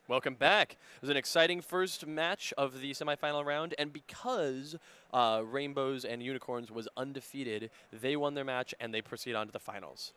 Welcome back. It was an exciting first match of the semifinal round, and because Rainbows and Unicorns was undefeated, they won their match and they proceed on to the finals.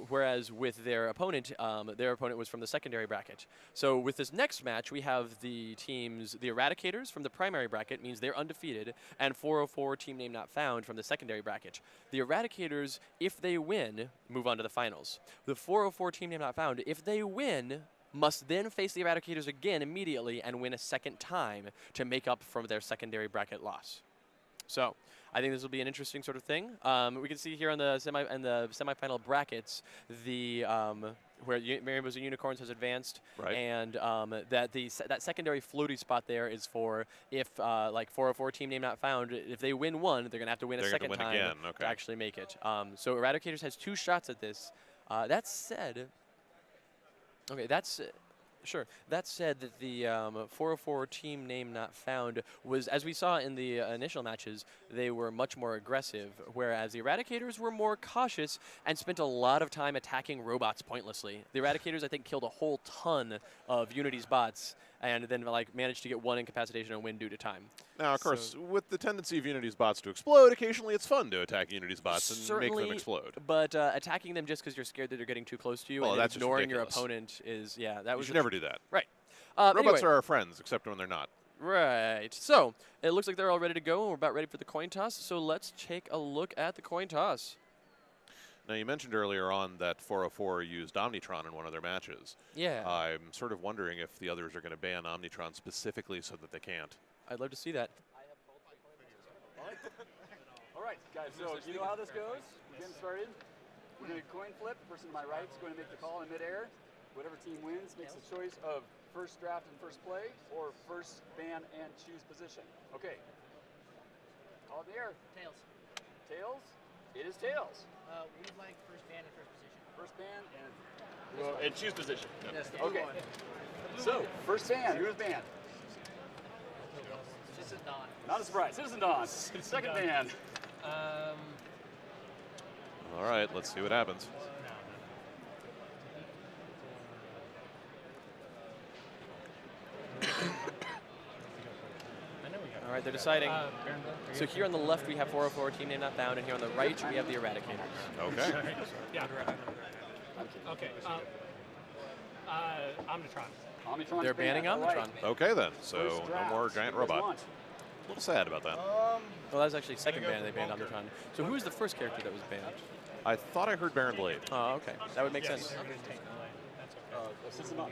Whereas with their opponent was from the secondary bracket. So with this next match, we have the teams, the Eradicators from the primary bracket, means they're undefeated, and 404 Team Name Not Found from the secondary bracket. The Eradicators, if they win, move on to the finals. The 404 Team Name Not Found, if they win, must then face the Eradicators again immediately and win a second time to make up for their secondary bracket loss. So I think this will be an interesting sort of thing. We can see here on the semifinal brackets the where Rainbows and Unicorns has advanced, right. and that secondary floaty spot there is for if like 404 Team Name Not Found, if they win one, they're gonna have to win a second time to actually make it. So Eradicators has 2 shots at this. That said. Okay, sure. That said, that the 404 Team Name Not Found was, as we saw in the initial matches, they were much more aggressive, whereas the Eradicators were more cautious and spent a lot of time attacking robots pointlessly. The Eradicators, I think, killed a whole ton of Unity's bots, and then like managed to get 1 incapacitation and win due to time. Now, of course, with the tendency of Unity's bots to explode, occasionally it's fun to attack Unity's bots and make them explode. But attacking them just because you're scared that they're getting too close to you and ignoring your opponent is, that was. You should never do that. Right. Robots anyway. are our friends, except when they're not. Right. So it looks like they're all ready to go, and we're about ready for the coin toss. So let's take a look at the coin toss. Now, you mentioned earlier on that 404 used Omnitron in one of their matches. Yeah. I'm sort of wondering if the others are going to ban Omnitron specifically so that they can't. I'd love to see that. All right, guys, so you know how this goes? Getting started. We're going to coin flip. The person to my right is going to make the call in midair. Whatever team wins makes the choice of first draft and first play, or first ban and choose position. Okay. Call in the air. Tails. Tails? It is tails. We'd like first ban and first position. First ban and choose position. Yes, okay. So, first ban. Who is banned? Citizen Dawn. Not a surprise. Citizen Dawn. Second ban. All right, let's see what happens. All right, they're deciding. So here on the left we have 404 Team Name Not Found, and here on the right we have the Eradicators. Okay. Yeah. Okay. Omnitron. Omnitron's They're banning banned. Omnitron. Right. Okay, then. So First no draft. more giant Who guys robot. want? A little sad about that. Well, that was actually second ban they banned Omnitron. So who was the first character that was banned? I thought I heard Baron Blade. Oh, okay. That would make sense. Citizen Dawn.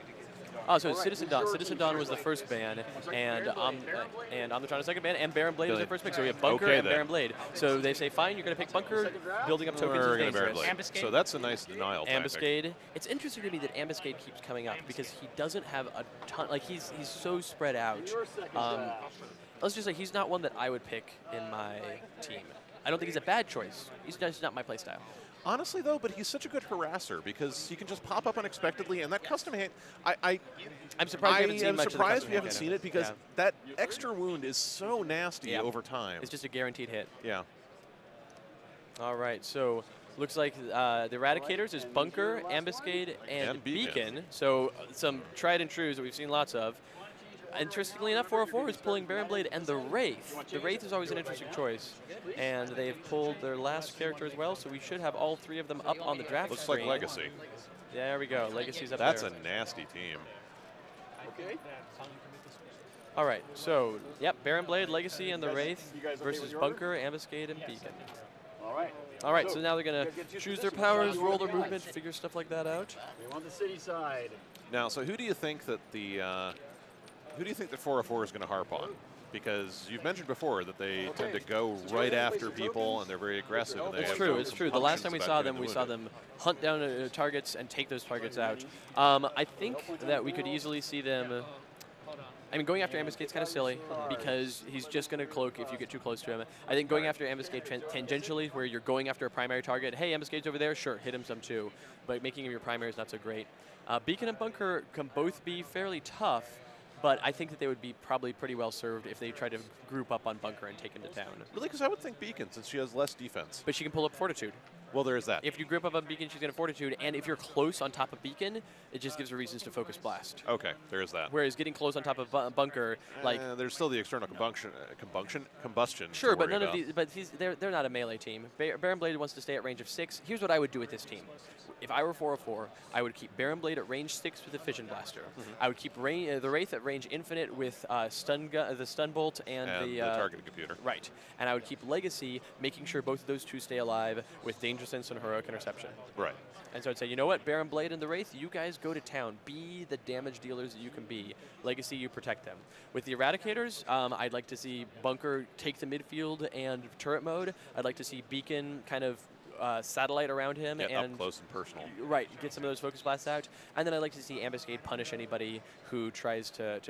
Oh, so All right, Citizen who's Dawn. your Citizen team Dawn was the choice? first ban, and Baron Omnitron is second ban, and Baron Blade was their first pick. So we have Bunker Okay, and then. Baron Blade. So they say, fine, you're going to pick Bunker, building up tokens We're is going to Baron dangerous. Blade. Ambuscade. So that's a nice denial tactic. Ambuscade. It's interesting to me that Ambuscade keeps coming up because he doesn't have a ton. Like he's so spread out. Your second draft. Let's just say he's not one that I would pick in my team. I don't think he's a bad choice. He's just not my playstyle. Honestly, though, but he's such a good harasser because he can just pop up unexpectedly, and that custom hand, I'm surprised we haven't seen I'm much of the surprised custom we haven't hand seen it because yeah. that extra wound is so nasty Yeah. over time. It's just a guaranteed hit. Yeah. All right, so looks like the Eradicators is Bunker, Ambuscade, and Beacon. So some tried and trues that we've seen lots of. Interestingly enough, 404 is pulling Baron Blade and the Wraith. The Wraith is always an interesting choice. And they've pulled their last character as well, so we should have all 3 of them up on the draft Looks screen. like Legacy. There we go. Legacy's up That's there. a nasty team. Okay. All right, so, yep, Baron Blade, Legacy, and the Wraith versus Bunker, Ambuscade, and Beacon. All right. All right, so now they're going you gotta to get choose your their powers, position. roll their movement, figure stuff like that out. We want the city side. Now, so who do you think that the 404 is going to harp on? Because you've mentioned before that they tend to go right after people and they're very aggressive. And they It's have true, no it's true. The last time we saw them, compunctions we about saw getting them hunt down targets and take those targets out. I think that we could easily see them. I mean, going after Ambuscade's kind of silly because he's just going to cloak if you get too close to him. I think going after Ambuscade tangentially, where you're going after a primary target, hey, Ambuscade's over there, sure, hit him some too. But making him your primary is not so great. Beacon and Bunker can both be fairly tough, but I think that they would be probably pretty well served if they tried to group up on Bunker and take him to town. Really? Because I would think Beacon, since she has less defense. But she can pull up Fortitude. Well, there is that. If you grip up on Beacon, she's going to Fortitude, and if you're close on top of Beacon, it just gives her reasons to Focus Blast. Okay, there is that. Whereas getting close on top of Bunker, like there's still the external combustion. sure, to but worry none about. of these, but they're not a melee team. Baron Blade wants to stay at range of 6. Here's what I would do with this team. If I were 404, I would keep Baron Blade at range 6 with the Fission Blaster. I would keep the Wraith at range infinite with the Stun Bolt and the targeted computer. Right. And I would keep Legacy, making sure both of those two stay alive with Danger Sense and Heroic Interception. Right. And so I'd say, you know what, Baron Blade and the Wraith, you guys go to town. Be the damage dealers that you can be. Legacy, you protect them. With the Eradicators, I'd like to see Bunker take the midfield and turret mode. I'd like to see Beacon kind of satellite around him Get and up close and personal. Right, get some of those focus blasts out, and then I'd like to see Ambuscade punish anybody who tries to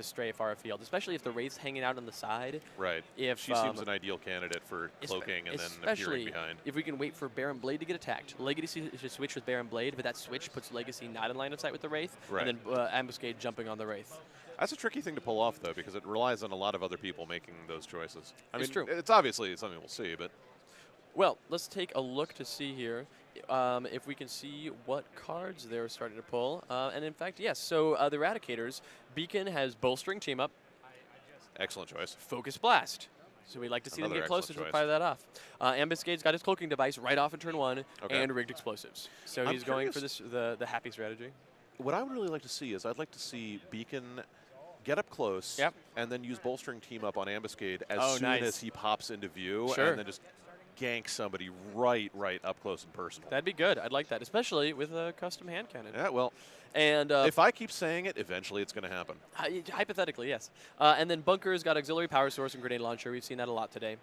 stray far afield, especially if the Wraith's hanging out on the side. Right. If She seems an ideal candidate for cloaking and then appearing behind. If we can wait for Baron Blade to get attacked. Legacy should switch with Baron Blade, but that switch puts Legacy not in line of sight with the Wraith, Right. and then Ambuscade jumping on the Wraith. That's a tricky thing to pull off, though, because it relies on a lot of other people making those choices. I It's mean, true. It's obviously something we'll see, but Well, let's take a look to see here if we can see what cards they're starting to pull. And in fact, yes. So the Eradicators, Beacon has Bolstering Team Up, excellent choice. Focus Blast. So we'd like to see them Another get closer to excellent fire that off. Ambuscade's got his cloaking device right off in turn 1 Okay. and rigged explosives. So I'm he's going for curious. the happy strategy. What I would really like to see is I'd like to see Beacon get up close Yep. and then use Bolstering Team Up on Ambuscade as Oh, soon nice. as he pops into view Sure. and then just gank somebody right up close and personal. That'd be good. I'd like that, especially with a custom hand cannon. Yeah, well, And if I keep saying it, eventually it's going to happen. hypothetically, yes. And then Bunker's got auxiliary power source and grenade launcher. We've seen that a lot today.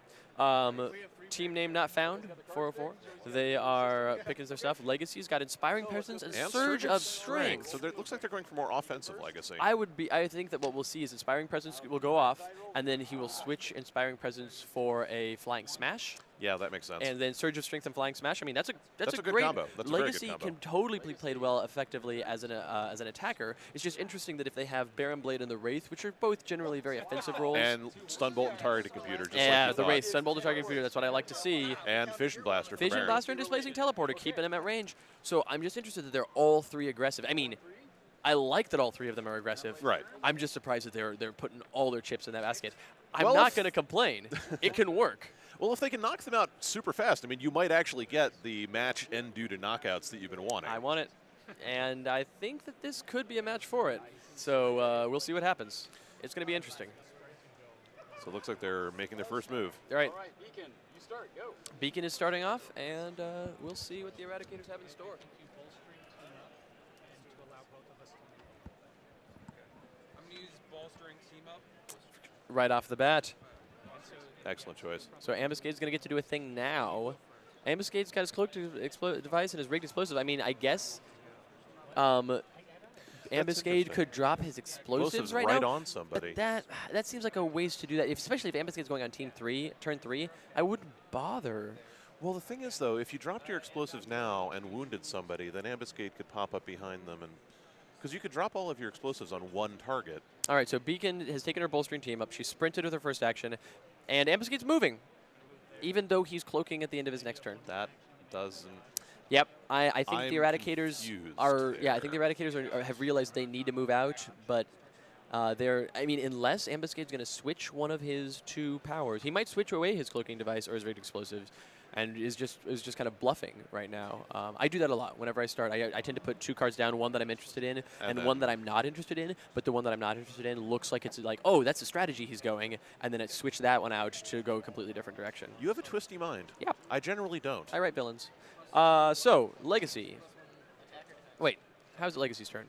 Team name not found, 404. They are picking their stuff. Legacy's got inspiring presence and surge of strength. So it looks like they're going for more offensive Legacy. I think that what we'll see is inspiring presence will go off, and then he will switch inspiring presence for a flying smash. Yeah, that makes sense. And then Surge of Strength and Flying Smash. I mean, that's a a good great combo. That's a very good Legacy combo. can totally be played well effectively as an attacker. It's just interesting that if they have Baron Blade and the Wraith, which are both generally very offensive roles. And Stun Bolt and targeted computer, just yeah, like the you Wraith, thought. Stun Bolt, target computer. That's what I like to see. And Fission Blaster for Fission Baron. Blaster and Displacing Teleporter, keeping them at range. So I'm just interested that they're all three aggressive. I mean, I like that all three of them are aggressive. Right. I'm just surprised that they're putting all their chips in that basket. I'm Well, not if- going to complain. It can work. Well, if they can knock them out super fast, I mean, you might actually get the match end due to knockouts that you've been wanting. I want it, and I think that this could be a match for it. So we'll see what happens. It's going to be interesting. So it looks like they're making their first move. All right, All right, Beacon, you start. Go. Beacon is starting off, and we'll see what the Eradicators have in store. I'm going to use bolstering team up. Right off the bat. Excellent choice. So Ambuscade's going to get to do a thing now. Ambuscade's got his cloak device and his rigged explosive. I mean, I guess Ambuscade could drop his explosives right now. on somebody. But that seems like a waste to do that, especially if Ambuscade's going on turn 3. I wouldn't bother. Well, the thing is, though, if you dropped your explosives now and wounded somebody, then Ambuscade could pop up behind them, and because you could drop all of your explosives on one target. All right, so Beacon has taken her bolstering team up. She sprinted with her first action, and Ambuscade's moving, even though he's cloaking at the end of his next turn. That doesn't. Yep, I think I'm the Eradicators confused are. Yeah, I there. think the Eradicators have realized they need to move out, but they're. I mean, unless Ambuscade's going to switch one of his two powers, he might switch away his cloaking device or his rigged explosives, and is just kind of bluffing right now. I do that a lot whenever I start. I tend to put two cards down, one that I'm interested in and then one that I'm not interested in. But the one that I'm not interested in looks like it's like, oh, that's the strategy he's going, and then it switch that one out to go a completely different direction. You have a twisty mind. Yeah. I generally don't. I write villains. So, Legacy. Wait, how's it Legacy's turn?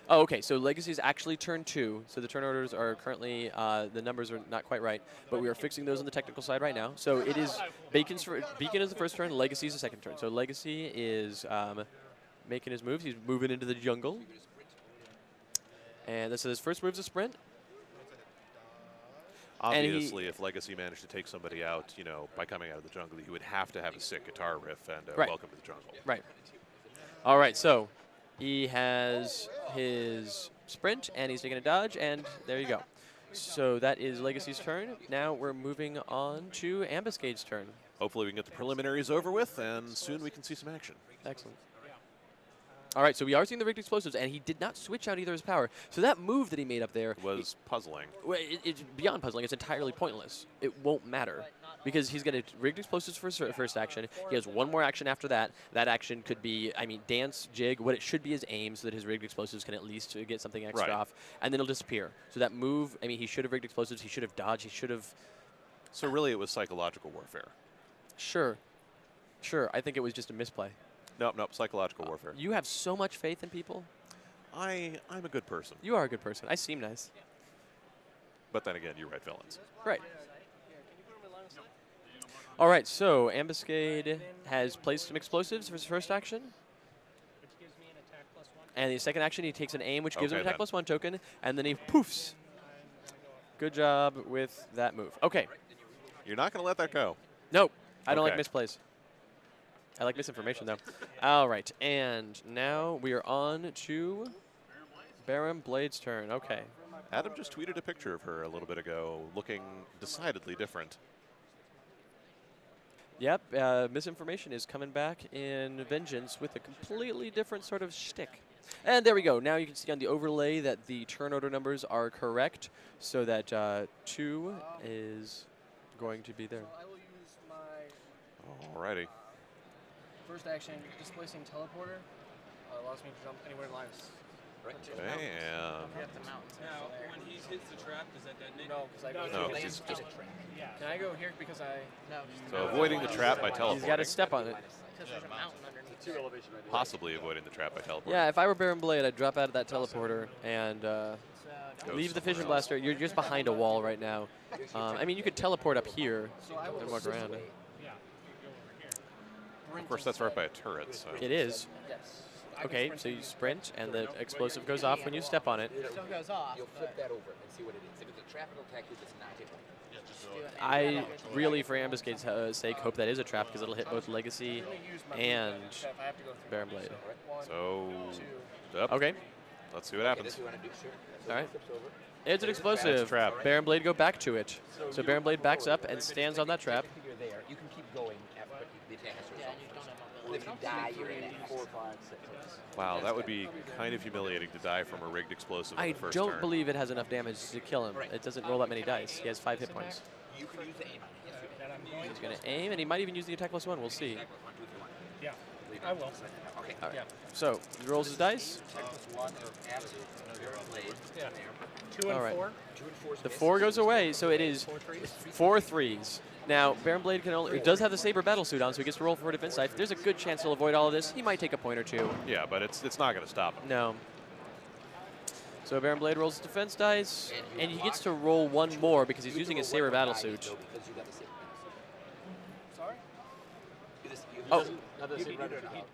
Oh, okay, so Legacy is actually turn 2. So the turn orders are currently, the numbers are not quite right, but we are fixing those on the technical side right now. So it is, Beacon is the first turn, Legacy is the second turn. So Legacy is making his moves. He's moving into the jungle. And so his first move's a sprint. Obviously, if Legacy managed to take somebody out, you know, by coming out of the jungle, he would have to have a sick guitar riff and Right. welcome to the jungle. Right. All right, so he has his sprint, and he's taking a dodge, and there you go. So that is Legacy's turn. Now we're moving on to Ambuscade's turn. Hopefully we can get the preliminaries over with, and soon we can see some action. Excellent. All right, so we are seeing the rigged explosives, and he did not switch out either his power. So that move that he made up there Was puzzling. well, it's beyond puzzling. It's entirely pointless. It won't matter because he's going to rigged explosives for his first action. He has one more action after that. That action could be, I mean, dance, jig. What it should be is aim so that his rigged explosives can at least get something extra Right. off, and then it'll disappear. So that move, I mean, he should have rigged explosives. He should have dodged. He should have. So really it was psychological warfare. Sure. I think it was just a misplay. Nope, psychological warfare. You have so much faith in people. I'm a good person. You are a good person. I seem nice. But then again, you write villains. Right. All right, so Ambuscade has placed some explosives for his first action. Which gives me an attack +1. And the second action, he takes an aim, which gives him Okay, attack then. +1 token, and then he poofs. Good job with that move. Okay. You're not going to let that go. Nope. I don't like Okay. misplays. I like misinformation, though. All right, and now we are on to Baron Blade's turn. Okay. Adam just tweeted a picture of her a little bit ago, looking decidedly different. Yep, misinformation is coming back in Vengeance with a completely different sort of shtick. And there we go. Now you can see on the overlay that the turn order numbers are correct, so that 2 is going to be there. I will use my Alrighty. first action, displacing teleporter. Allows me to jump anywhere in lines. Damn. Up the mountains. Now, when he hits the trap, does that detonate? No, because I go. No, to he's just Yeah. Can I go here because I? No. so avoiding the trap by He's got to teleporting. step on it. Because there's a mountain underneath. Two elevation right there. Possibly avoiding the trap by teleporting. Yeah, if I were Baron Blade, I'd drop out of that teleporter and Go leave the somewhere fission else. blaster. You're just behind a wall right now. I mean, you could teleport up here So I will and walk around. Of course, that's right by a turret, so. It is. Yes. I can Okay, sprint so to you it. sprint, and the explosive goes off when you step on it. It still goes off. You'll flip that over and see what it is. If it's a trap, it'll attack you. If it's not, it won't. I really, for Ambuscade's sake, hope that is a trap because it'll hit both Legacy I'm gonna use my and trap. I have to go through. Baron Blade. One, So, two. up. Okay, Let's see what Okay, happens. this you want to do, sure. So all right. flips over. It's an explosive. trap. Baron Blade go back to it. So Baron Blade backs up and stands on that trap. If you're there, you can keep going after but the attack has to Yeah, resolve you don't first. have And if you die, you're in it. 4, 5, 6. Wow, that would be kind of humiliating to die from a rigged explosive in I the first don't turn. believe it has enough damage to kill him. It doesn't roll that many dice. He has 5 hit points. You can use the aim on it. Yes, you can. He's going to aim, and he might even use the attack +1. We'll see. Attack with 1, 2, 3, 1. Yeah, I will. Okay. All right. So he rolls his dice. Attack with 1 of absolute. Baron Blade. Yeah. There. 2 and All right. 4. 2 and 4 's The missed. 4 goes away, so it is 4 threes. 4 threes. Now, Baron Blade can only, it does have the Saber battle suit on, so he gets to roll for defense dice. There's a good chance he'll avoid all of this. He might take a point or two. Yeah, but it's not going to stop him. No. So Baron Blade rolls his defense dice, and he gets to roll 1 more because he's You using can his roll Saber one battle die, suit. though, because you got the Saber battle Sorry. suit. Oh. Now does it run it out?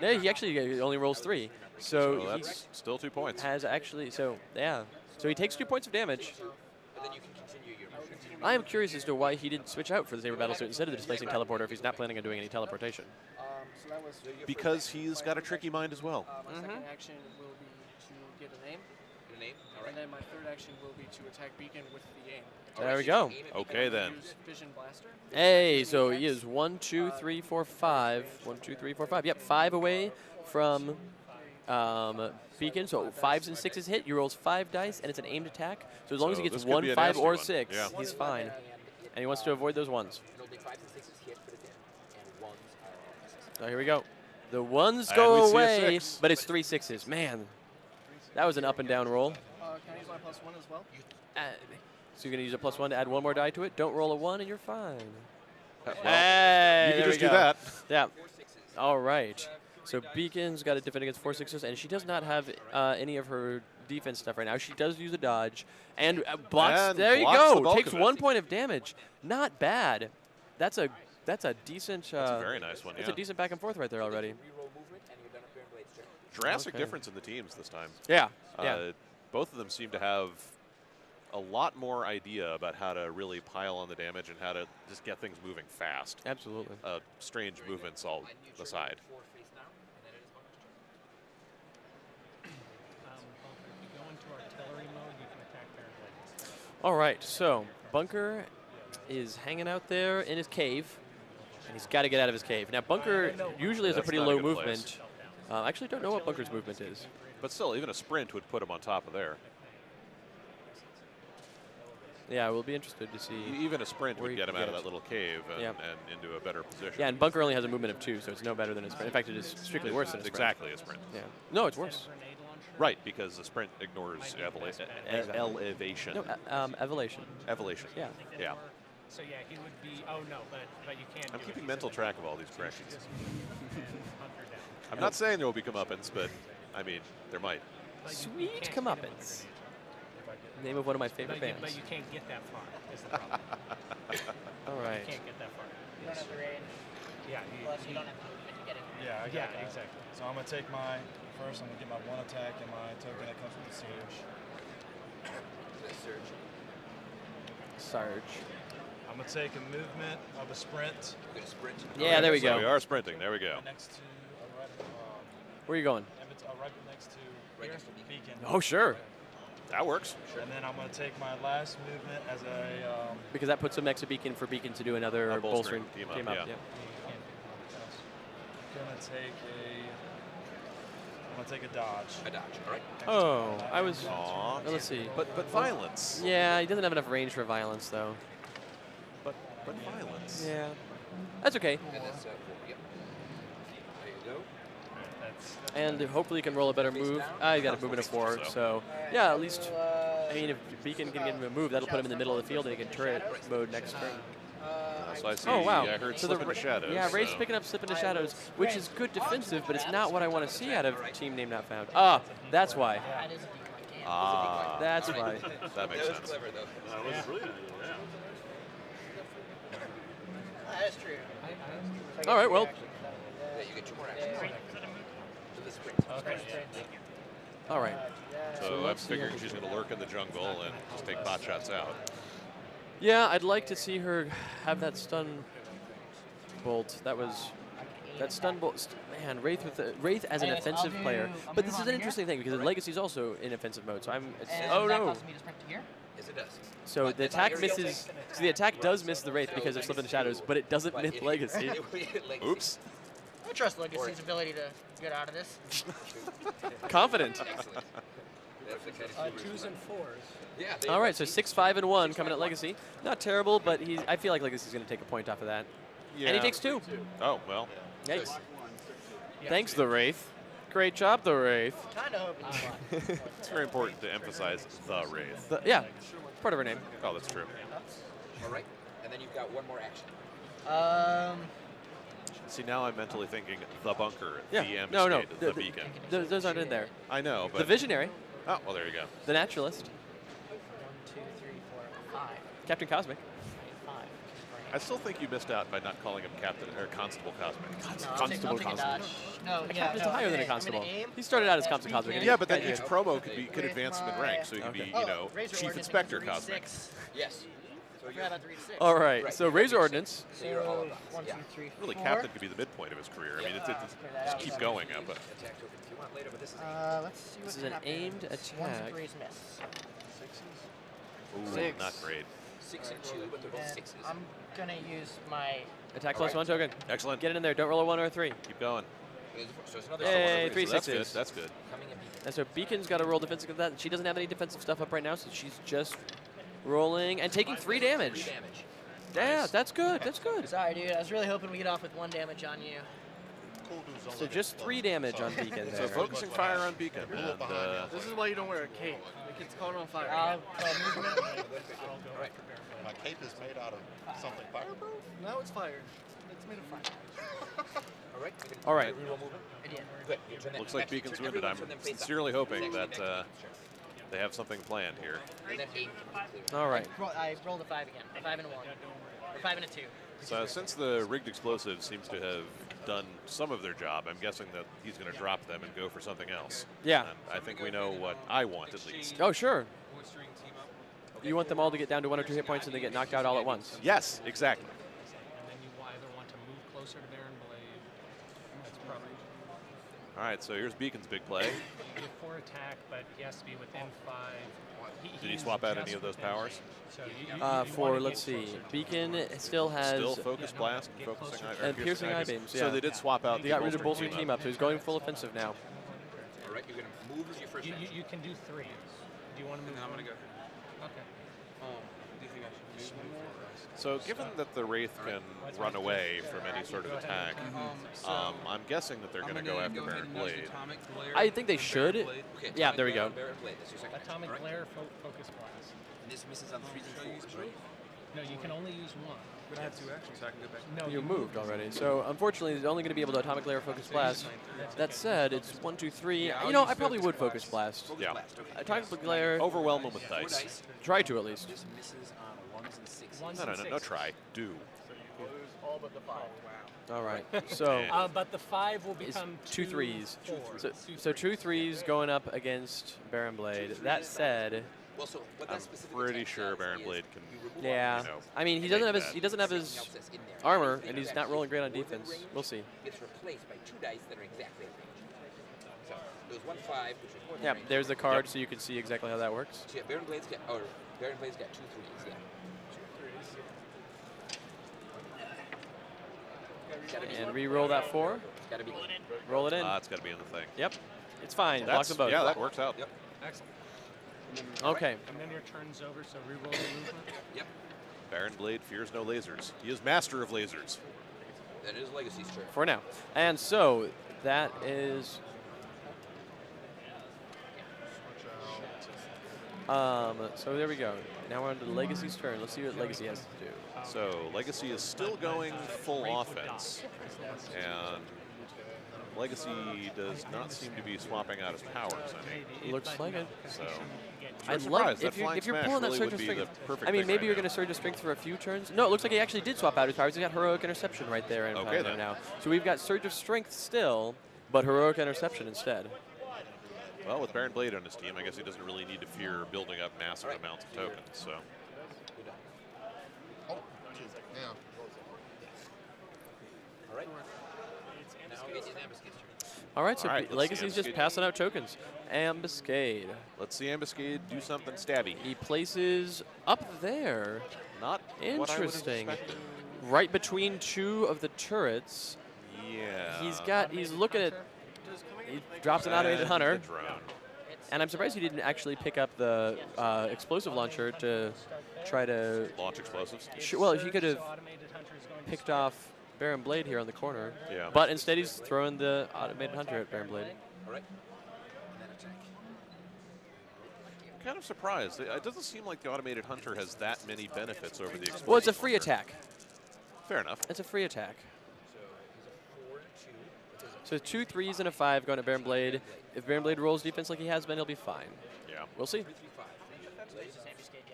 No, he actually only rolls 3. So So he that's still 2 points. has actually, so yeah. So he takes 2 points of damage. But then you can continue your mission. I am curious as to why he didn't switch out for the Saber battle suit instead of the displacing teleporter if he's not planning on doing any teleportation. So that was. Because he's got a tricky mind as well. My second action will be to get an aim, Your name? All right. and then my third action will be to attack Beacon with the aim. There we go. Okay, then. Use Vision Blaster. Hey, so he is 1, 2, 3, 4, 5. 1, 2, 3, 4, 5. Yep, 5 away from Beacon. So 5s and 6s hit. He rolls 5 dice, and it's an aimed attack. So as long as So he gets this could 1, be a 5, nasty or one. 6, Yeah. he's fine. And he wants to avoid those 1s. And only 5s and 6s hit for the 10. And 1s are misses. So here we go. The 1s And go we see a away, 6. but it's 3 6s. Man, that was an up and down roll. Can I use my +1 as well? So you're going to use a +1 to add 1 more die to it. Don't roll a 1, and you're fine. Well, Hey, you there can we just do go. that. Yeah. All right. So Beacon's got to defend against 4 6s, and she does not have any of her defense stuff right now. She does use a dodge and blocks. And there blocks you the go. bulk Takes of it. 1 point of damage. Not bad. That's a decent. That's a very nice one, That's yeah. a decent back and forth right there already. Reroll movement, and you're done at Baron Blade's turn. Drastic Okay. difference in the teams this time. Yeah. Yeah. Both of them seem to have a lot more idea about how to really pile on the damage and how to just get things moving fast. Absolutely. Strange movements all And you turn aside. 4 face down, and then it is Bunker's turn. If you go into artillery mode, you can attack Baron Blade. All right, so Bunker is hanging out there in his cave, and he's got to get out of his cave. Now, Bunker usually has a That's pretty not a low good movement. I actually don't know what Bunker's movement is. But still, even a sprint would put him on top of there. Yeah, we'll be interested to see. Even a sprint where would he get him can out of get that little cave and, Yep. and into a better position. Yeah, and Bunker only has a movement of 2, so it's no better than a sprint. In fact, it is strictly worse than a sprint. Exactly a sprint. Yeah. No, it's worse. Right, because the sprint ignores elevation. No, elevation. Elevation. Yeah. Yeah. So yeah, he would be. Oh no, but you can't. I'm do keeping it. mental track of all these corrections. Hunker down. I'm not saying there will be comeuppance, but I mean, there might. Sweet comeuppance. Name of one of my favorite bands. But you can't get that far. Is the problem. All right. You can't get that far. You don't have the range. Yeah. Plus, you don't have the movement to get it. Yeah, I got Yeah, that. exactly. So I'm gonna take my first. I'm gonna get my 1 attack and my token that comes with the surge. Sarge. I'm gonna take a movement of a sprint. Yeah, there we So we go. are sprinting. There we go. Next to right, Where are you going? right next to Beacon. Oh, sure. That works. And then I'm gonna take my last movement as a. Because that puts him next to Beacon for Beacon to do another A bolstering bolstering team up, yeah. I'm gonna take a dodge. All right. Oh, I was. Aw. Let's see. But violence. Yeah, he doesn't have enough range for violence, though. But violence. Yeah. That's okay. And that's 4. Yep. There you go. And hopefully he can roll a better move. I got a movement of 4, so yeah, at least. I mean, if Beacon can get him a move, that'll put him in the middle of the field, and he can turret mode next turn. So I see. Oh wow! I heard so slip into shadows. Yeah, Wraith's so. picking up slip into shadows, which is good defensive, but it's not what I want to see out of Team Name Not Found. Ah, that's why. That is a decoy. Damn. Ah, That's why. that makes sense. Clever though. That is true. All right, well. Yeah, you get 2 more actions. So the sprint. All right. So I'm let's see figuring how she's going to lurk in the jungle and just take pot shots out. Yeah, I'd like to see her have that stun bolt. That stun bolt. Man, Wraith as an offensive player. But this is an interesting thing because Legacy's also in offensive mode. So oh no. Cost me to sprint to here? Yes, it does. So the attack misses. So the attack does miss the Wraith because of slip in the shadows, but it doesn't miss Legacy. Oops. I trust Legacy's ability to get out of this. Confident. Excellent. That's the kind of 2s and 4s. Yeah. All right, so 6, 5, and 1 coming at Legacy. Not terrible, but I feel like Legacy's going to take a point off of that. Yeah. And he takes 2. Oh, well. Yikes. Thanks, the Wraith. Great job, the Wraith. Kind of hoping. It's very important to emphasize the Wraith. Yeah, part of her name. Oh, that's true. All right. And then you've got 1 more action. See, now I'm mentally thinking the bunker, Yeah. the ambuscade, No. the beacon. Those aren't in there. I know, but... The Visionary, Oh, well, there you go. the Naturalist, 1, 2, 3, 4, 5. Captain Cosmic. 5. I still think you missed out by not calling him Captain or Constable Cosmic. No, Constable I'll take a Cosmic. dodge. No, A yeah, captain's no, higher than a I'm gonna constable. aim. He started out as That's Captain Cosmic. Beacon. Yeah, but then Yeah. each promo could With advance him in my- rank, so he could Okay. be, Oh, you know, Razor Chief Ordnance Inspector means Cosmic. 6. Yes. So I forgot about the read 6. All right, Right, so yeah, Razor that makes Ordnance. So you're all of 1, 2, yeah. 3, 4. Really, Captain could be the midpoint of his career. I mean, it's just keep going up. But Attack token if you want later, but this is Let's see what This is an happens. aimed 1s attack. and 3s miss. ooh, 6. not great. 6 and 2, but they're both And 6s. I'm gonna use my. Attack All plus right. 1 token. Excellent. Get it in there. Don't roll a 1 or a 3. Keep going. So it's another Yay, so 3 So that's good. sixes. That's good. coming in beacon. And so Beacon's got to roll defensive of that. She doesn't have any defensive stuff up right now, so she's just rolling and taking 3 damage. 3 damage. Yeah, that's good. That's good. Sorry, dude. I was really hoping we get off with 1 damage on you. So just 3 damage on Beacon So there. focusing fire on Beacon. And, This is why you don't wear a cape. It gets caught on fire. Movement. All right. My cape is made out of something fireproof? No, it's fired. It's made of fire. All right. All right. Reroll movement. I did. Good. You turn that looks like actually, Beacon's turn wounded. everyone I'm turn them face up. sincerely hoping that Sure. they have something planned here. And then 8 can be clear. All right. I rolled a 5 again. A 5 and a 1. Or 5 and a 2. So since the rigged explosive seems to have done some of their job, I'm guessing that he's going to drop them and go for something else. Yeah. And I think we know what I want at least. Oh, sure. Bolstering team up. You want them all to get down to 1 or 2 hit points and they get knocked out all at once. Yes, exactly. And then you either want to move closer to Baron Blade. That's probably. All right, so here's Beacon's big play. You have 4 attack, but he has to be within 5. Did he swap out any of those powers? So For, let's see, Beacon still has... Still Focus Blast and Focusing Eye, and Piercing Eye Beams, yeah. So they did swap out They got rid of Bolstering Team Up, so he's going full offensive now. All right, you're going to move as your first action. You can do 3. Do you want to move? And then I'm going to go. Okay. Do you think I should move more? So given that the Wraith can run away from any sort of attack, I'm guessing that they're going to go after Baron Blade. I think they should. Okay, Yeah, Atomic there we Glare go. on Baron Blade. That's your second Atomic action. Glare, Focus Blast. And this misses on 3s and 4s, right? No, you can only use 1. But I have 2 actions, so I can go back. No, You moved already, so unfortunately, he's only going to be able to Atomic Layer Focus Blast. That said, it's 1, 2, 3. Yeah, You I'll know, use I probably Focus would Blast. Focus Blast. Yeah. Blast, okay. Atomic Layer, Overwhelm them with 4 dice. dice. try to at least. This misses on 1s and 6s. Ones No, no, and no, no, 6s. try. Do. All but the 5. All right, so But the 5 will it's become 2 3s. 4s. So 2 3s going up against Baron Blade. That said, Well, so what that I'm specific pretty attack sure does Baron is Blade can. you remove yeah. You know, I mean, he make doesn't have his something else that's in there. armor, Anything and he's that's not rolling great on actually within defense. range We'll see. Gets replaced by 2 dice that are exactly at range. So there's 1 5, which is more than Yeah, range. there's the card, so you can see exactly how that works. So yeah, Baron Blade's got 2 3s. Yeah. And re-roll that 4. Gotta be. Roll it in. It's got to be in the thing. Yep, it's fine. Block That's, them both. yeah, that works out. Yep. Excellent. Okay. And then your turn's over, so reroll the movement. Yep. Baron Blade fears no lasers. He is master of lasers. That is Legacy's turn. For now. And so that is so there we go. Now we're on to Legacy's turn. Let's see what Legacy has to do. So Legacy is still going full offense, and Legacy does not seem to be swapping out his powers any. Looks like it. So I'd surprised. like That if you're flying pulling that smash Surge really of would be Strength. the perfect I mean, thing maybe right you're now. going to Surge of Strength for a few turns. No, it looks like he actually did swap out his powers. He's got Heroic Interception right there in front Okay, of him then. now. So we've got Surge of Strength still, but Heroic Interception instead. Well, with Baron Blade on his team, I guess he doesn't really need to fear building up massive amounts of tokens. So Oh, yeah. All right. Now it's Ambuscade's turn. All right, so All right, let's see Legacy's just Ambuscade. passing out tokens. Ambuscade. let's see Ambuscade do something stabby. He places up there, Not what I would have interesting, expected. right between 2 of the turrets. Yeah. He's looking at, he drops an automated And hunter, the drone. and I'm surprised he didn't actually pick up the explosive launcher to try to, Launch explosives. well, he could have Automated Hunter is going to picked start. off Baron Blade here on the corner. Yeah. But instead he's throwing the automated hunter at Baron Blade. All right. And then attack. Kind of surprised. It doesn't seem like the automated hunter has that many benefits over the explosive Well, it's a free launcher. attack. Fair enough. It's a free attack. So he's a 4 2. So 2 3s and a 5 going at Baron Blade. If Baron Blade rolls defense like he has been, he'll be fine. Yeah. We'll see. 3 3 5.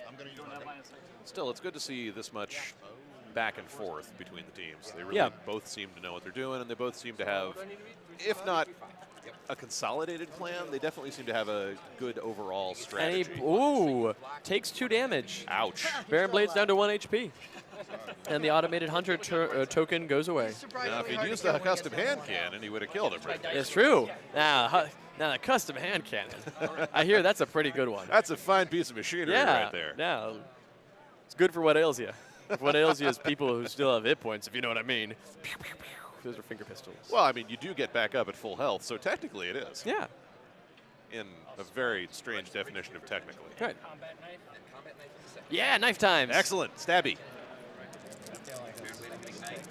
I'm going to use my Still, it's good to see this much back and forth between the teams. They really Yeah. both seem to know what they're doing, and they both seem to have, if not a consolidated plan, they definitely seem to have a good overall And strategy. he, ooh, takes 2 damage. Ouch. Baron Blade's down to 1 HP. And the automated hunter token goes away. Now, if he'd used the custom hand cannon, he would have killed him right there. It's true. Now the custom hand cannon. I hear that's a pretty good one. That's a fine piece of machinery Yeah. right there. Yeah. It's good for what ails you. What ails you is people who still have hit points, if you know what I mean. Pew, pew, pew. Those are finger pistols. Well, I mean, you do get back up at full health, so technically it is. Yeah. In a very strange definition of technically. Right. Combat knife. Combat knife is the second. Yeah, knife times. Excellent. Stabby. Baron Blade is big knife.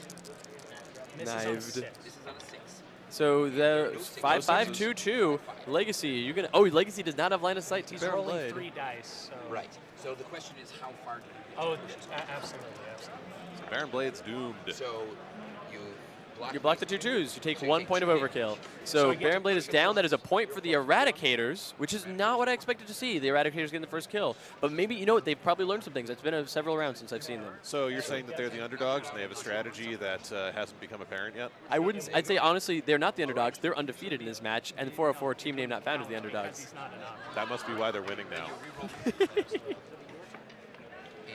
Misses on a Knived. 6. This is on a 6. So the sixes. 5-5-2-2 Legacy. You gonna? Oh, Legacy does not have line of sight to He's Baron rolling Blade. 3 dice. So. Right. So the question is, how far do you get? Oh, to push? absolutely, absolutely. So Baron Blade's doomed. So you block. You block the 2-2s. You take So you 1 take point of 2 overkill. So So I get Baron to Blade is down. That is a point for the Eradicators, which is not what I expected to see. The Eradicators getting the first kill. But maybe, you know what, they've probably learned some things. It's been several rounds since I've seen them. So you're saying that they're the underdogs and they have a strategy that hasn't become apparent yet? I'd say, honestly, they're not the underdogs. They're undefeated in this match. And 404 team name not found is the underdogs. He's not enough. That must be why they're winning now.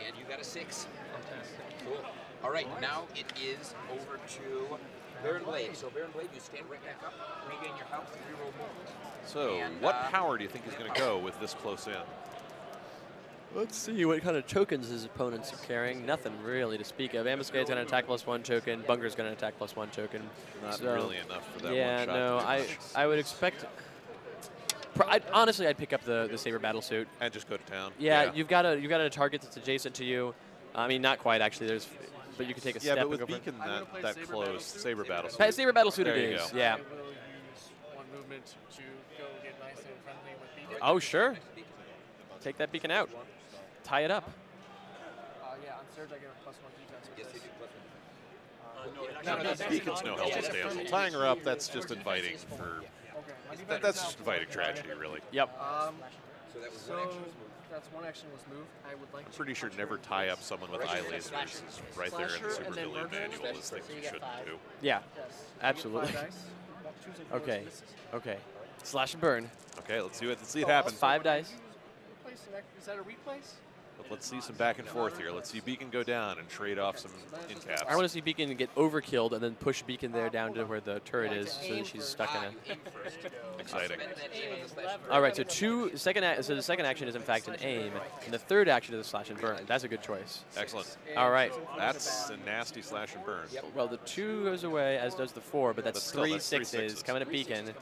And you got a 6. Fantastic. Cool. All right. Now it is over to Baron Blade. So Baron Blade, you stand right back up, regain your health, reroll movement. So And, what power do you think he's going to go with this close in? Let's see what kind of tokens his opponents are carrying. Nothing really to speak of. Ambuscade's going to attack +1 token. Bunker's going to attack +1 token. Not So, really enough for that yeah, one shot. no, I would expect. Honestly, I'd pick up the Saber battle suit. And just go to town. Yeah, you've got a target that's adjacent to you. I mean, not quite actually. But you can take a step. Yeah, but and with go for it. Beacon that close, Saber battle. Saber battle suit There it you is. go. Yeah. I will use one movement to go get nice and friendly with Beacon. Oh sure. Take that beacon out. Tie it up. Yeah, on Surge I get a +1 defense. Yes, you do. No, Beacon's no help as damsel. Tying her up, that's just inviting for. Okay. That's just inviting tragedy, really. Yep. So that was So one action was moved. that's one action was moved. I would like I'm to pretty sure never tie up someone with eye lasers is right there in the Slasher Super and then Villain Murder. manual. Is things So you you get shouldn't 5. do. Yeah. Yes. Absolutely. 5 dice. Choosing four Okay. misses. Okay. Slash and burn. Okay, let's see it happen. 5 dice. Replace an is that a replace? But let's see some back and forth here. Let's see Beacon go down and trade off some in caps. I want to see Beacon get overkilled and then push Beacon there down to where the turret is, so that she's stuck in it. You aim first. Exciting. Spend that aim on the slash. All right, so so the second action is in fact an aim, and the third action is a slash and burn. That's a good choice. Excellent. All right. That's a nasty slash and burn. Well, the 2 goes away, as does the 4, but that's But still, three that's three sixes sixes. coming at Beacon.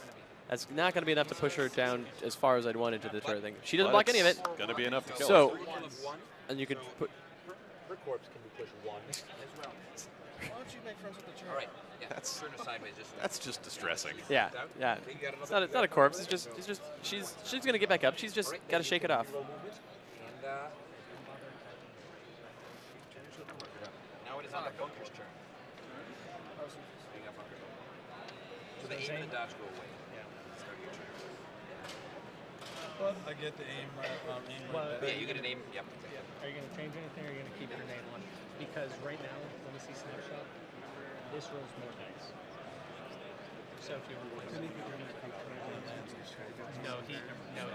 That's not going to be enough to push her down as far as I'd want into the turret thing. She doesn't But block any of it. it's gonna be enough to kill So, her. and you could put. Her corpse can be pushed 1 as well. Why don't you make friends with the turret? All right. Yeah. That's- Turn it sideways just. That's just distressing. Yeah, yeah. Okay, you got It's not a corpse. It's just she's going to get back up. She's just got to shake it off. And now it is on the Bunker's turn. So the aim and the dodge go away. Start your turn. But I get the aim right back. Yeah, you get an aim. Yep. Are you going to change anything, or are you going to keep your grenade one? Because right now, when we see snapshot, this rolls more dice. So if you no,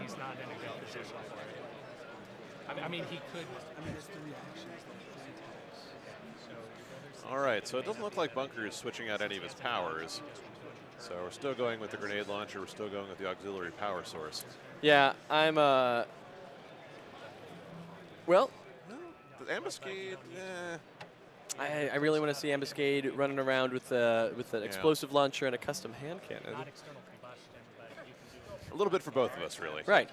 he's not in a good position for it. I mean, he could. I mean, it's 3 actions, like 3 times. So All right, so it doesn't look like Bunker is switching out any of his powers. So we're still going with the grenade launcher. We're still going with the auxiliary power source. Yeah, I'm well, The ambuscade, I really want to see Ambuscade running around with an explosive launcher and a custom hand cannon. not external combustion, but you can do a little bit for both of us, really. Right.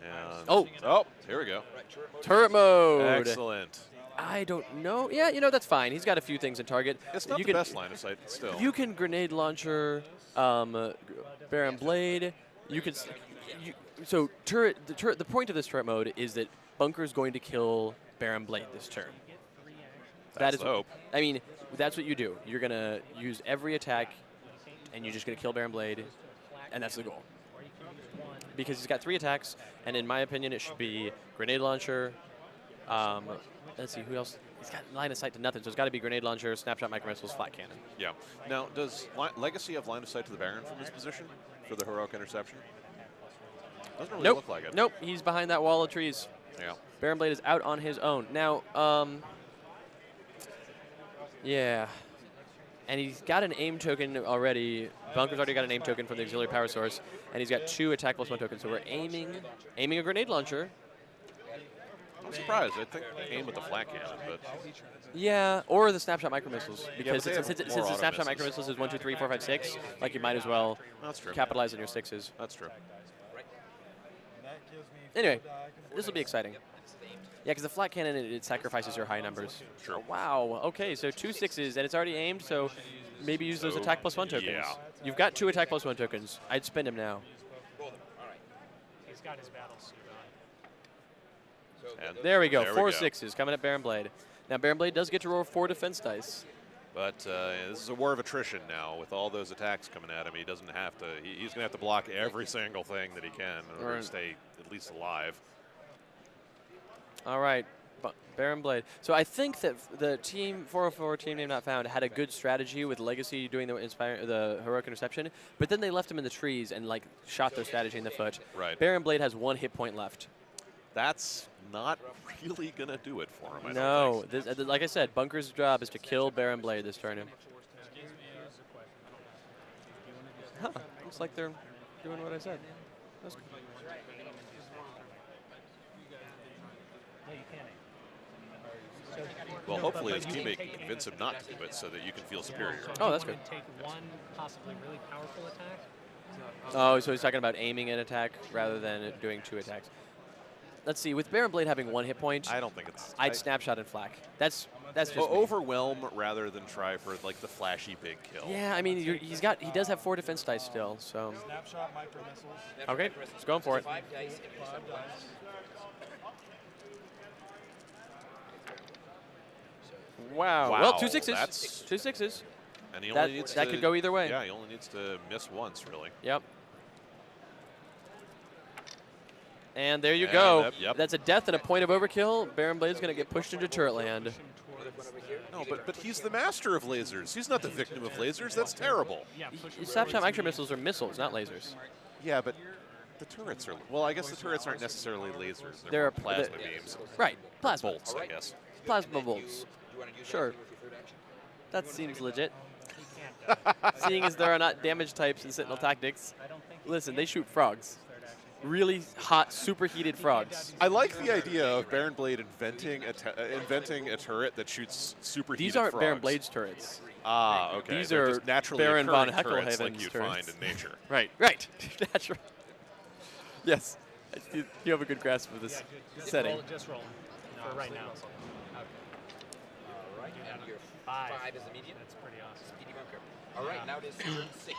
And Oh, here we go. turret mode. Excellent. I don't know. Yeah, that's fine. He's got a few things in target. It's not you the can, best line of sight, still. You can grenade launcher, Baron Blade. You can. So the point of this turret mode is that Bunker's going to kill Baron Blade this turn. That's the hope. I mean, that's what you do. You're gonna use every attack, and you're just gonna kill Baron Blade, and that's the goal. Because he's got 3 attacks, and in my opinion, it should be grenade launcher. Let's see who else. He's got line of sight to nothing, so it's got to be grenade launcher, snapshot micro missiles, flat cannon. Yeah. Now, does Legacy have line of sight to the Baron from his position for the heroic interception? Doesn't really Nope. look like it. Nope. He's behind that wall of trees. Yeah. Baron Blade is out on his own now. Yeah. And he's got an aim token already. Bunker's already got an aim token from the auxiliary power source, and he's got 2 attack +1 tokens. So we're aiming a grenade launcher. I'm surprised. I think aim with the flat cannon, but Yeah, or the snapshot micro missiles, but because they since have the more auto snapshot micro missiles. missiles is 1, 2, 3, 4, 5, 6, like you might as well that's true. capitalize on your 6s. That's true. Anyway, this will be exciting. Yeah, because the flat cannon, it sacrifices your high numbers. Sure. Wow. Okay, so 2 6s, and it's already aimed, so maybe use those So, attack +1 tokens. yeah. You've got 2 attack +1 tokens. I'd spend him now. He's got his battle suit on. And There we go. there 4 go. 6s coming at Baron Blade. Now, Baron Blade does get to roll 4 defense dice. But this is a war of attrition now. With all those attacks coming at him, he doesn't have to. He's going to have to block every single thing that he can in order Right. to stay at least alive. All right, Baron Blade. So I think that the team 404 Team Name Not Found had a good strategy with Legacy doing the heroic interception, but then they left him in the trees and like shot their strategy in the foot. Right. Baron Blade has 1 hit point left. That's not really going to do it for him, I don't No, think. this, like I said, Bunker's job is to kill Baron Blade this turn. Huh, looks like they're doing what I said. That's Well, hopefully his teammate can convince him not to do it so that you can feel superior. Oh, that's good. Take one possibly really powerful attack. Oh, so he's talking about aiming an attack rather than doing 2 attacks. Let's see, with Baron Blade having 1 hit point, I don't think it's... I'd snapshot and flak. That's just me. overwhelm rather than try for like the flashy big kill. Yeah, I mean, he does have 4 defense dice still, so. Snapshot, micro missiles. Okay, let's go for it. 5 dice if you start once. Wow. Wow, Well, 2 sixes. that's- 2 sixes. And he That- only needs that to, could go either way. Yeah, he only needs to miss once, really. Yep. And there you And go. yep. That's a death and a point of overkill. Baron Blade's going to get pushed into turret land. No, but he's the master of lasers. He's not the victim of lasers. That's terrible. Snapshot micro missiles are missiles, not lasers. Yeah, but the turrets are... Well, I guess the turrets aren't necessarily lasers. They're They're more plasma they're- beams. Right, plasma. Bolts, I guess. Plasma bolts. Sure. That seems legit. Seeing as there are not damage types in Sentinel Tactics, listen, they shoot frogs. Really hot, superheated frogs. I like the idea of Baron Blade inventing a turret that shoots superheated These aren't frogs. Baron Blade's turrets. Ah, okay. These They're are just naturally Baron von occurring turrets like Heckelhaven's you'd turrets. find in nature. Right, right. Natural. Yes. You have a good grasp of this setting. Just roll for right now. All right, and your 5. 5 is the median. That's pretty awesome. Speedy bunker. All right, now it is turn 6,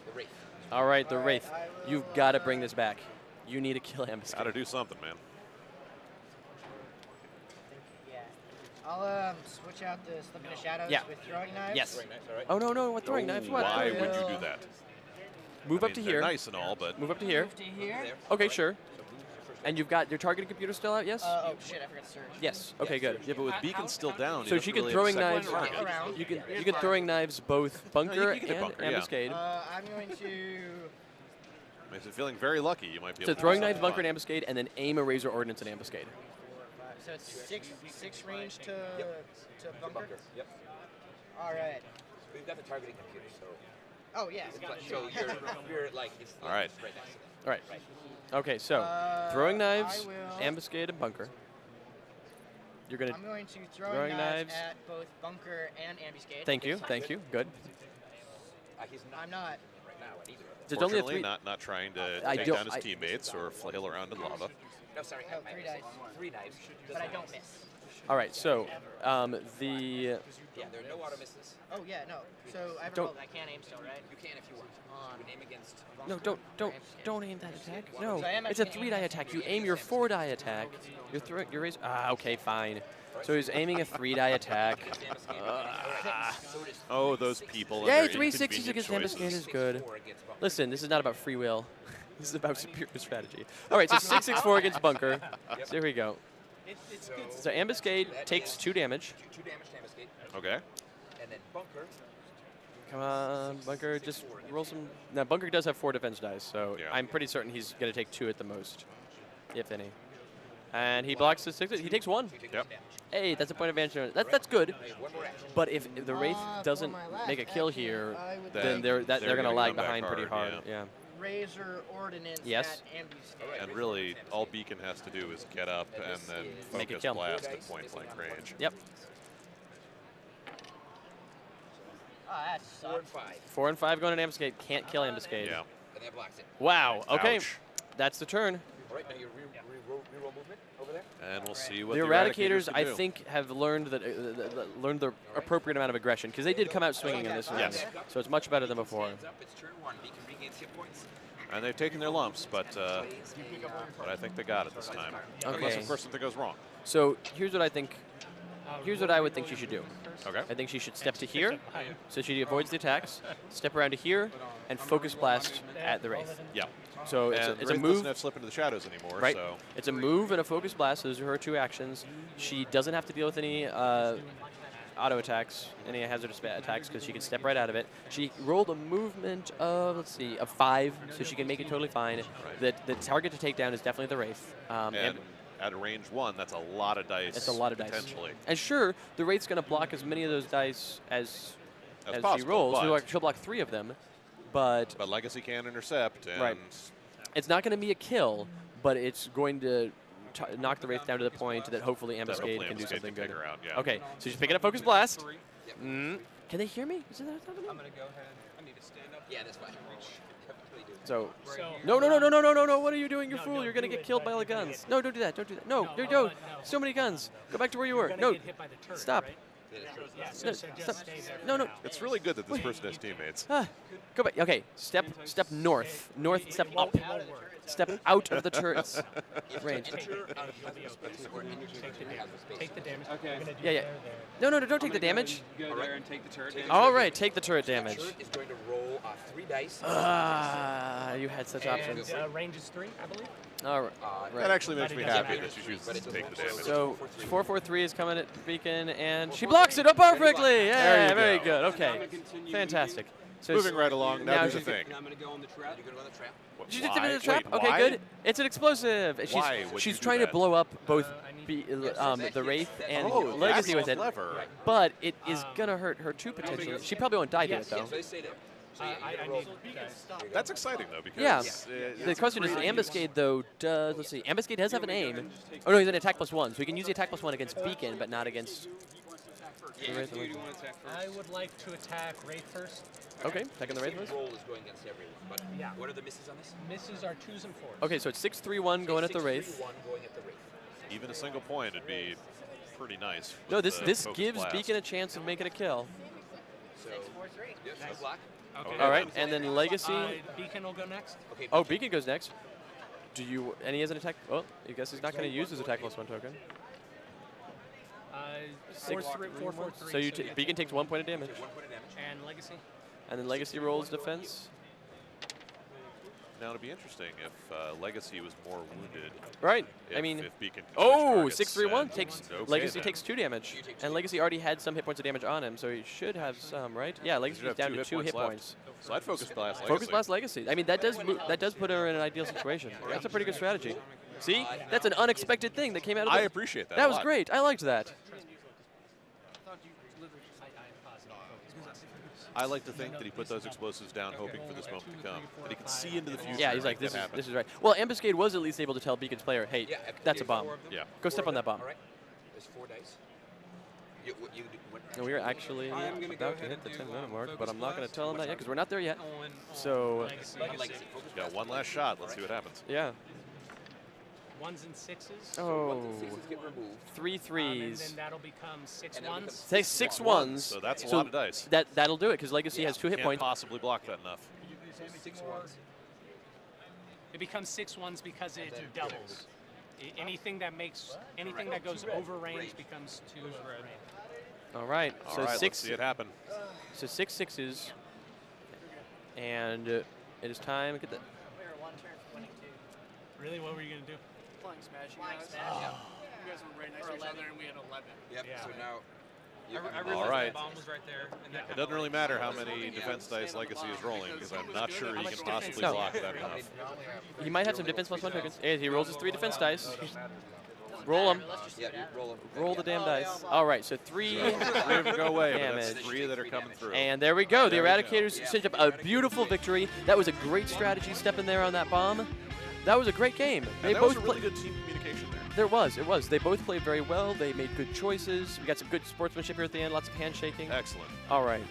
the Wraith. All right, the Wraith. You've got to bring this back. You need to kill Ambuscade. Got to do something, man. Yeah. I'll switch out the Slip into Shadows Yeah. with throwing knives. Yes. Very nice, all right. Oh, no, no, what throwing knives? What? Why would you do that? Move I up to mean, they're here. nice and all, but Move up to here. Move to here. Okay, sure. And you've got your targeting computer still out, yes? Oh shit, I forgot to search. Yes. Okay, good. yeah, but with beacon still down, So you she don't can really throwing have a knives. second target. Around. You can throwing knives both bunker you can hit and bunker, yeah. ambuscade. I'm going to. Makes it feeling very lucky. You might be So able to throwing do knives, something bunker, and fun. ambuscade, and then aim a razor ordnance and ambuscade. So it's six range to bunker. Bunker, yep. All right. We've got the targeting computer, so Oh yeah. so you're like it's All right. right next to it. All right. Okay, so throwing knives, I will- ambuscade, and bunker. You're gonna. I'm going to throw throwing knives, knives. at both bunker and ambuscade. Thank you. Thank you. Good. He's not I'm not. right now at either of them. There's only a Fortunately, 3. not trying to I take don't- down his I- teammates or flail around in lava. No, sorry. Oh, 3 dice. 3 knives. But I don't miss. All right. So the Yeah, there are no auto misses. Oh yeah, no. So I have a Don't- roll. I can't aim still, right? You can if you want. You would aim against. no, don't aim that attack. No, So I am it's a actually 3-die aiming attack. You aim your 4-die attack. Your razor. Ah, okay, fine. So he's aiming a 3-die attack. Oh, those people. and Yay, their 3 sixes inconvenient against choices. ambuscade is good. Listen, this is not about free will. This is about superior strategy. All right, so 6-6-4 against bunker. So here we go. So ambuscade takes 2 damage. 2 damage to ambuscade. Okay. And then bunker. Come on, bunker, just roll some. Now bunker does have 4 defense dice, so Yeah. I'm pretty certain he's going to take 2 at the most, if any. And he blocks his 6. He takes 1. Yep. Hey, that's a point of advantage. That's good. One more action. But if the Wraith For doesn't my last make a kill action, here, I would then They're they're going to gonna lag come back behind pretty hard. hard, Yeah. razor ordinance Yes. at ambuscade. And really, all Beacon has to do is get up and then Make a focus kill. blast at point blank range. Yep. Oh, that 4 and sucks. 5. 4 and 5 going in ambuscade. Can't kill ambuscade. Yeah. And that blocks it. Wow. Okay. Ouch. That's the turn. All right, now you re-roll movement over there. And we'll see what The the Eradicators, can I do. think, have learned that learned the appropriate amount of aggression because they did come out swinging in this one. Yes. So it's much better than before. Stands up, it's turn 1. Beacon regains hit points. And they've taken their lumps, but I think they got it this time. Unless, Okay. of course, something goes wrong. So here's what I think. Here's what I would think she should do. Okay. I think she should step to here, so she avoids the attacks. Step around to here, and focus blast at the Wraith. Yeah. So it's And a Wraith doesn't move. have slip into the shadows anymore, Right. so It's a move and a focus blast. Those are her 2 actions. She doesn't have to deal with any auto attacks, any hazardous attacks, because she can step right out of it. She rolled a movement of, let's see, of 5, so she can make it totally fine. The target to take down is definitely the Wraith. and at a range 1, that's a lot of dice. It's a lot of dice. Potentially. And sure, the Wraith's going to block as many of those dice as she possible, rolls. but She'll block 3 of them, but Legacy can intercept. And right. It's not going to be a kill, but it's going to knock the Wraith down to the point that hopefully Ambuscade can do something good. Out, yeah. Okay, so she's picking up Focus Blast. Can they hear me? Is that happening? I'm going to go ahead. I need to stand up. Yeah, that's fine. So, no, what are you doing, you fool? You're going to get killed by all the guns. No, don't do that, don't do that. No, no. So many guns. Go back to where you were. No, stop. No. It's really good that this person has teammates. Go back. Okay, step north. North, step up. Step out of the turret's range. Take the damage. Okay. Yeah. No, don't take the damage. Go there and take the turret damage. All right, take the turret damage. The turret is going to roll 3 dice. You had such options. Range is 3, I believe. All right. That actually makes me happy that she chooses to take the damage. So 443 is coming at Beacon, and she blocks it up perfectly. Yeah, very good. Okay, fantastic. So moving right along. Now there's a thing. I'm going to go on the trap. You're going to go on the trap. She just did the trap. Wait, Okay, why? good. It's an explosive. Why would She's you do trying to that? blow up both the Wraith and Legacy with it, clever. but it is gonna hurt her too potentially. She probably won't die to it though. So they say that. I need That's exciting though, because Yeah. The question is, Ambuscade though does, let's see, Ambuscade does have an aim. Oh no, he's an attack +1, so he can use the attack +1 against Beacon, but not against. I would like to attack Wraith first. Okay, attacking the Wraith first. Roll is going against everyone. But Yeah. what are the misses on this? Misses are 2s and 4s. Okay, so it's 6-3-1 going at the Wraith. 6-3-1 going at the Wraith. even a single point would be pretty nice. No, this Focus gives blast. Beacon a chance of making a kill. So, yep, no block. Okay. All right, and then Legacy. Beacon will go next. Okay, Oh, Beacon goes next. Do you? And he has an attack. Oh, I guess he's not going to use his attack +1 token. 4-4-3. So you Beacon takes 1 point of damage, 1 point of damage. And Legacy. and then Legacy rolls defense. Now it'd be interesting if Legacy was more wounded. Right. If, I mean, if Beacon could oh, switch targets 6-3-1 and- takes okay Legacy then. takes 2 damage, You take 2 and Legacy already had some hit points of damage on him, so he should have some, right? Yeah, You Legacy should is have down to 2 hit left. points. So I'd focus blast Legacy. Focus Blast Legacy. I mean, that does put her in an ideal situation. That's a pretty good strategy. See, that's an unexpected thing that came out of I the. appreciate that. That a was lot. great. I liked that. I like to think that he put those explosives down, hoping for this moment to come, that he can see into the future. Yeah, and he's like, make that this happen. is right. Well, Ambuscade was at least able to tell Beacon's player, hey, Yeah, that's a bomb. Yeah. Go step on that bomb. All right. There's 4 dice. What And we are actually I'm gonna go about to ahead hit the and do, 10-minute mark, focus but I'm not going to blast. tell him that yet because we're not there yet. On So, Legacy. Focus Yeah, one last shot. Let's see what happens. yeah. 1s and 6s. Oh, 6s get removed. 3 And 3s. then that'll become 6 And that'll 1s. Say 6 1s. So that's a lot of dice. That'll do it because Legacy has 2 hit Can't points. possibly block that enough. 6 1s. It becomes 6 1s because it doubles. Anything that goes over range becomes 2 range. All right. All So right, let's 6 see it happen. So 6 6s. And it is time. Get the. Really, what were you gonna do? Flying smash, you guys were right next to each other and we had 11. Yep. Yeah. So now. I realized All right. the bomb was right there. And that It doesn't really matter how many defense dice Legacy is rolling, because I'm not sure he can possibly No. block that enough. He might have some defense +1 tokens. Hey, he rolls his 3 defense dice. Roll them. Yeah, you roll them. Roll the damn dice. All right. So 3. 3 of them go away, but that's Damage. 3 that are coming through. And there we go. The There we go. Eradicators cinch up a beautiful victory. That was a great strategy stepping there on that bomb. That was a great game. And They that both was a really good team communication there. There was. It was. They both played very well. They made good choices. We got some good sportsmanship here at the end. Lots of handshaking. Excellent. All right.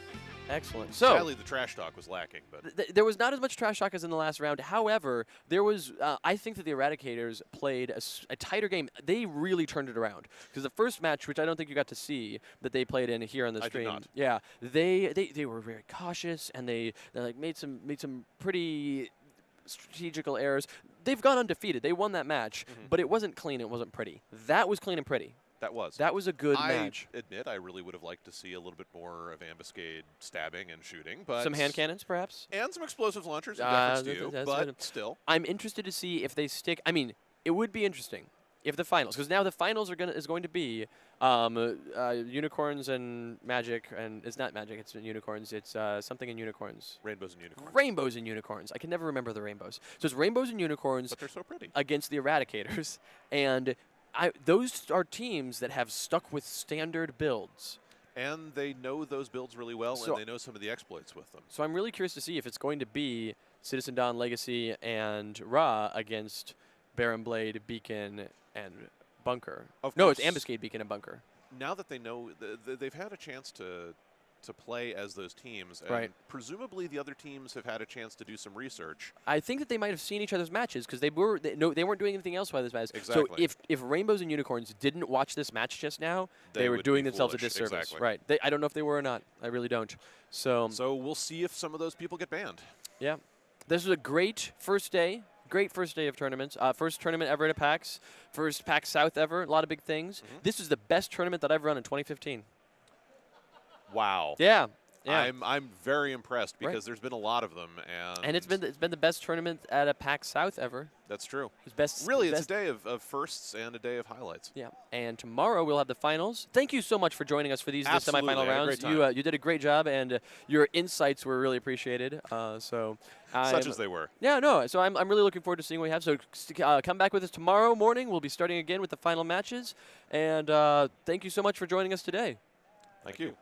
Excellent. So Sadly, the trash talk was lacking, but there was not as much trash talk as in the last round. However, there was. I think that the Eradicators played a tighter game. They really turned it around because the first match, which I don't think you got to see, that they played in here on the I did stream. not. Yeah, they were very cautious and they like made some pretty strategical errors. They've gone undefeated. They won that match, but it wasn't clean. It wasn't pretty. That was clean and pretty. that was. That was a good I match. admit I really would have liked to see a little bit more of Ambuscade stabbing and shooting, but Some hand cannons, perhaps. and some explosive launchers in Ah, reference to you, that's but good. still. I'm interested to see if they stick. I mean, it would be interesting if the finals, because now the finals is going to be unicorns and magic, and it's not magic. It's unicorns. It's something in unicorns. Rainbows and unicorns. Rainbows and unicorns. I can never remember the rainbows. So it's rainbows and unicorns But they're so pretty. against the Eradicators, and those are teams that have stuck with standard builds. And they know those builds really well, So- and they know some of the exploits with them. So I'm really curious to see if it's going to be Citizen Dawn, Legacy, and Ra against Baron Blade, Beacon, and Bunker. Of No, it's course. Ambuscade, Beacon, and Bunker. Now that they know, they've had a chance to play as those teams, and Right. presumably the other teams have had a chance to do some research. I think that they might have seen each other's matches because they weren't doing anything else while this match. So Exactly. if Rainbows and Unicorns didn't watch this match just now, they were would doing be themselves a foolish. disservice. Exactly. Right. I don't know if they were or not. I really don't. So We'll see if some of those people get banned. yeah, this was a great first day. Great first day of tournaments. First tournament ever at PAX. First PAX South ever. A lot of big things. This is the best tournament that I've run in 2015. Wow. Yeah. Yeah. I'm very impressed because Right. there's been a lot of them, And it's been the best tournament at a PAX South ever. that's true. It's best. Really, best it's a day of firsts and a day of highlights. Yeah, and tomorrow we'll have the finals. Thank you so much for joining us for these the Absolutely, semifinal I had a rounds. great time. You did a great job, and your insights were really appreciated. Such I'm- as they were. Yeah, no. So I'm really looking forward to seeing what we have. So come back with us tomorrow morning. We'll be starting again with the final matches. And thank you so much for joining us today. Thank you.